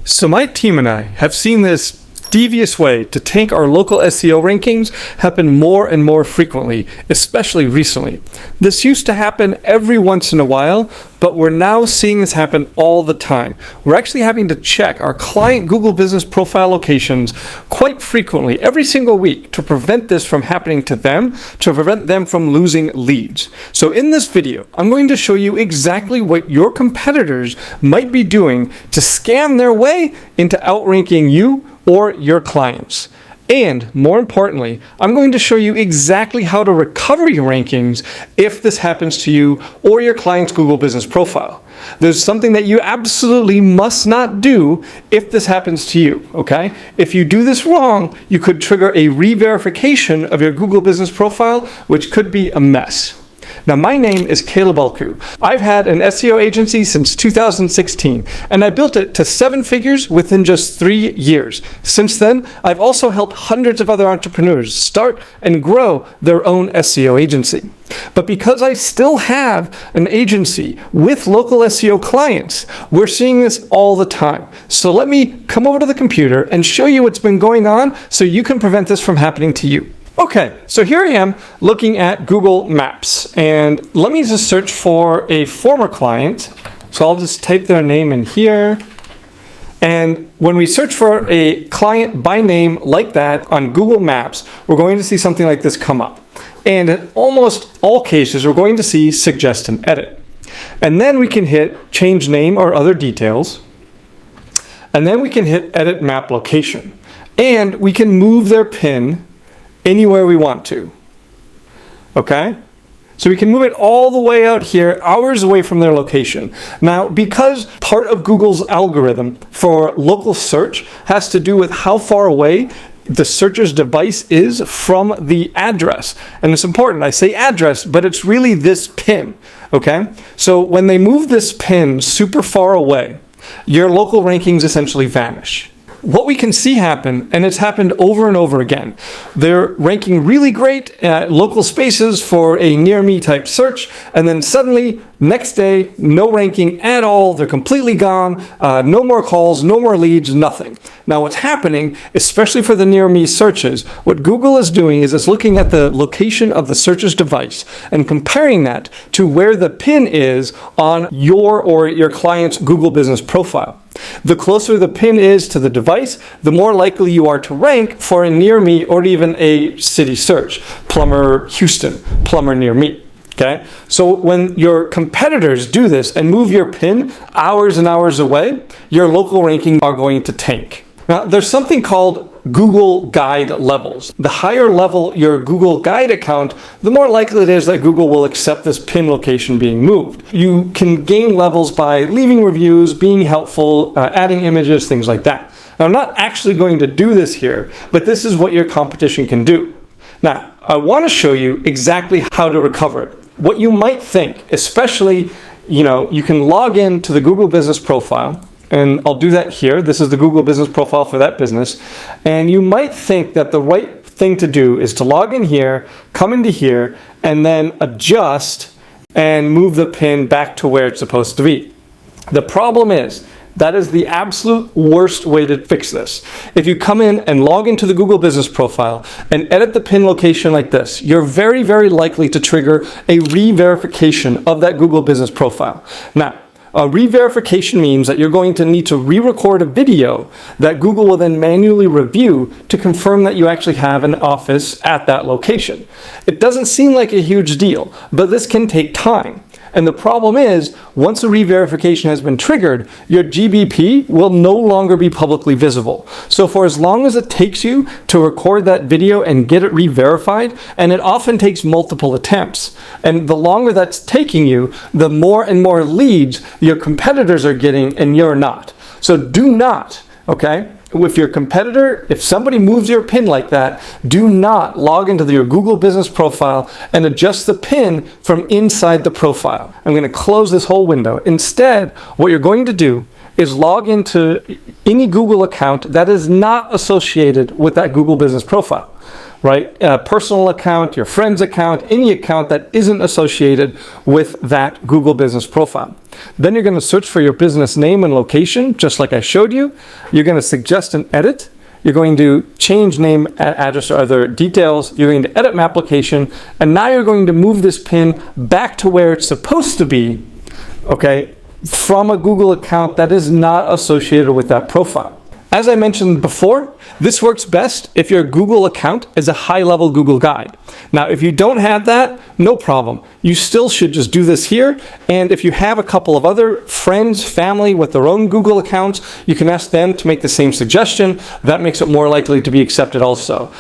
So my team and I have seen this devious way to tank our local SEO rankings happen more and more frequently, especially recently. This used to happen every once in a while, but we're now seeing this happen all the time. We're actually having to check our client Google Business Profile locations quite frequently, every single week, to prevent this from happening to them, to prevent them from losing leads. So in this video, I'm going to show you exactly what your competitors might be doing to scam their way into outranking you or your clients. And more importantly, I'm going to show you exactly how to recover your rankings if this happens to you or your client's Google Business Profile. There's something that you absolutely must not do if this happens to you, okay? If you do this wrong, you could trigger a re-verification of your Google Business Profile, which could be a mess. Now, my name is Caleb Alku. I've had an SEO agency since 2016, and I built it to 7 figures within just 3 years. Since then, I've also helped hundreds of other entrepreneurs start and grow their own SEO agency. But because I still have an agency with local SEO clients, we're seeing this all the time. So let me come over to the computer and show you what's been going on so you can prevent this from happening to you. Okay, so here I am looking at Google Maps, and let me just search for a former client. So I'll just type their name in here. And when we search for a client by name like that on Google Maps, we're going to see something like this come up. And in almost all cases, we're going to see suggest and edit. And then we can hit change name or other details. And then we can hit edit map location. And we can move their pin anywhere we want to, okay? So we can move it all the way out here, hours away from their location. Now, because part of Google's algorithm for local search has to do with how far away the searcher's device is from the address. And it's important, I say address, but it's really this pin, okay? So when they move this pin super far away, your local rankings essentially vanish. What we can see happen, and it's happened over and over again, they're ranking really great at local spaces for a near me type search, and then suddenly next day, no ranking at all, they're completely gone, no more calls, no more leads, nothing. Now what's happening, especially for the near me searches, what Google is doing is it's looking at the location of the searcher's device and comparing that to where the pin is on your or your client's Google Business Profile. The closer the pin is to the device, the more likely you are to rank for a near me or even a city search. Plumber Houston, plumber near me. Okay? So when your competitors do this and move your pin hours and hours away, your local rankings are going to tank. Now, there's something called Google Guide levels. The higher level your Google Guide account, the more likely it is that Google will accept this pin location being moved. You can gain levels by leaving reviews, being helpful, adding images, things like that. Now, I'm not actually going to do this here, but this is what your competition can do. Now, I want to show you exactly how to recover it. What you might think, especially, you can log in to the Google Business Profile, and I'll do that here. This is the Google Business Profile for that business. And you might think that the right thing to do is to log in here, come into here, and then adjust and move the pin back to where it's supposed to be. The problem is, that is the absolute worst way to fix this. If you come in and log into the Google Business Profile and edit the pin location like this, you're very, very likely to trigger a re-verification of that Google Business Profile. Now, a re-verification means that you're going to need to re-record a video that Google will then manually review to confirm that you actually have an office at that location. It doesn't seem like a huge deal, but this can take time. And the problem is, once a re-verification has been triggered, your GBP will no longer be publicly visible. So for as long as it takes you to record that video and get it re-verified, and it often takes multiple attempts, and the longer that's taking you, the more and more leads your competitors are getting and you're not. So do not, okay? With your competitor, if somebody moves your pin like that, do not log into your Google Business Profile and adjust the pin from inside the profile. I'm going to close this whole window. Instead, what you're going to do is log into any Google account that is not associated with that Google Business Profile, right? A personal account, your friend's account, any account that isn't associated with that Google Business Profile. Then you're going to search for your business name and location, just like I showed you. You're going to suggest an edit. You're going to change name, address, or other details. You're going to edit my application. And now you're going to move this pin back to where it's supposed to be, okay, from a Google account that is not associated with that profile. As I mentioned before, this works best if your Google account is a high-level Google guide. Now, if you don't have that, no problem. You still should just do this here. And if you have a couple of other friends, family with their own Google accounts, you can ask them to make the same suggestion. That makes it more likely to be accepted also.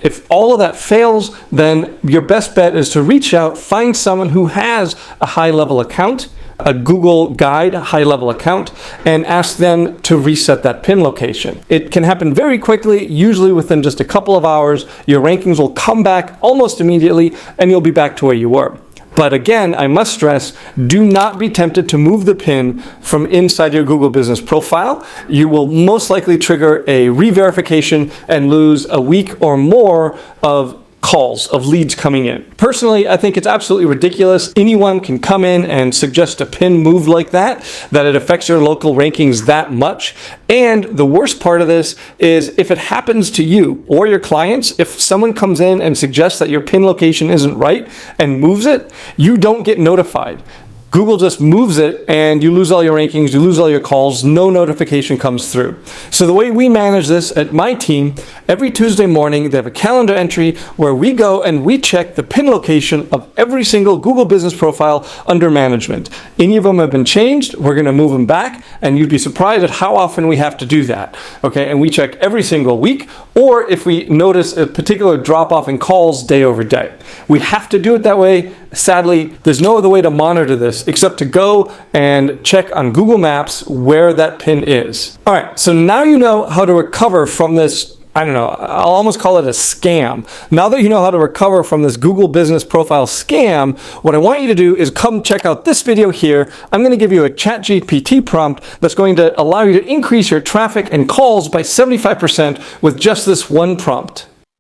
If all of that fails, then your best bet is to reach out, find someone who has a high-level account, a Google Guide high-level account, and ask them to reset that pin location. It can happen very quickly, usually within just a couple of hours. Your rankings will come back almost immediately, and you'll be back to where you were. But again, I must stress, do not be tempted to move the pin from inside your Google business profile. You will most likely trigger a re-verification and lose a week or more of calls, of leads coming in. Personally, I think it's absolutely ridiculous. Anyone can come in and suggest a pin move like that it affects your local rankings that much. And the worst part of this is if it happens to you or your clients, if someone comes in and suggests that your pin location isn't right and moves it, you don't get notified. Google just moves it and you lose all your rankings, you lose all your calls, no notification comes through. So the way we manage this at my team, every Tuesday morning, they have a calendar entry where we go and we check the pin location of every single Google business profile under management. Any of them have been changed, we're gonna move them back, and you'd be surprised at how often we have to do that. Okay, and we check every single week, or if we notice a particular drop off in calls day over day. We have to do it that way. Sadly, there's no other way to monitor this except to go and check on Google Maps where that pin is. All right, so now you know how to recover from this, I don't know, I'll almost call it a scam. Now that you know how to recover from this Google business profile scam, what I want you to do is come check out this video here. I'm going to give you a ChatGPT prompt that's going to allow you to increase your traffic and calls by 75% with just this one prompt.